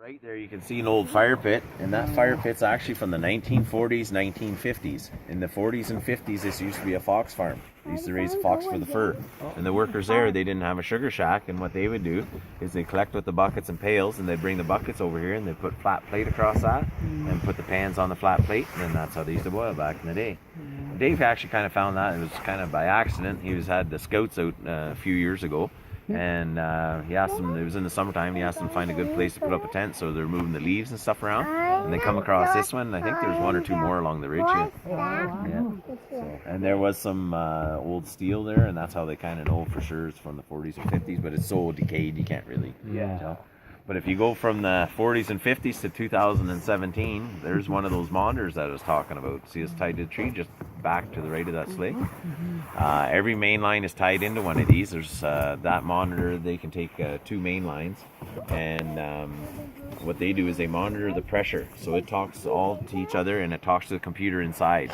Right there you can see an old fire pit, and that fire pit's actually from the 1940s, 1950s. In the 40s and 50s, this used to be a fox farm. They used to raise fox for the fur. And the workers there, they didn't have a sugar shack, and what they would do is they collect with the buckets and pails, and they'd bring the buckets over here, and they'd put flat plate across that, and put the pans on the flat plate, and then that's how they used to boil back in the day. Dave actually kind of found that. It was kind of by accident. He had the scouts out a few years ago, and he asked them, it was in the summertime, he asked them to find a good place to put up a tent, so they're moving the leaves and stuff around, and they come across this one. I think there's one or two more along the ridge here. Yeah. So, and there was some old steel there, and that's how they kind of know for sure it's from the 40s and 50s, but it's so decayed you can't really tell. But if you go from the 40s and 50s to 2017, there's one of those monitors that I was talking about. See, it's tied to the tree just back to the right of that slick. Every main line is tied into one of these. There's that monitor, they can take two main lines, and what they do is they monitor the pressure. So it talks all to each other, and it talks to the computer inside.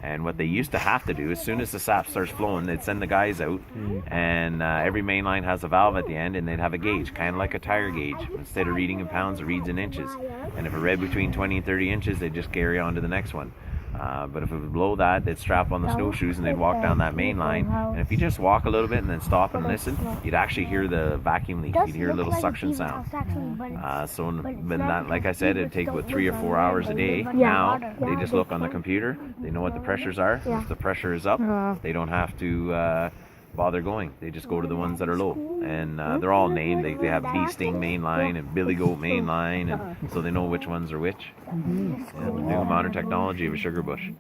And what they used to have to do, as soon as the sap starts flowing, they'd send the guys out, and every main line has a valve at the end, and they'd have a gauge, kind of like a tire gauge. Instead of reading in pounds, it reads in inches. And if it read between 20 and 30 inches, they'd just carry on to the next one. But if it was below that, they'd strap on the snowshoes and they'd walk down that main line. And if you just walk a little bit and then stop and listen, you'd actually hear the vacuum leak. You'd hear a little suction sound. So when that, like I said, it'd take about 3 or 4 hours a day. Now they just look on the computer. They know what the pressures are. If the pressure is up, they don't have to bother going. They just go to the ones that are low, and they're all named. They have Bee Sting main line and Billy Goat main line, and so they know which ones are which. And the new modern technology of a sugar bush.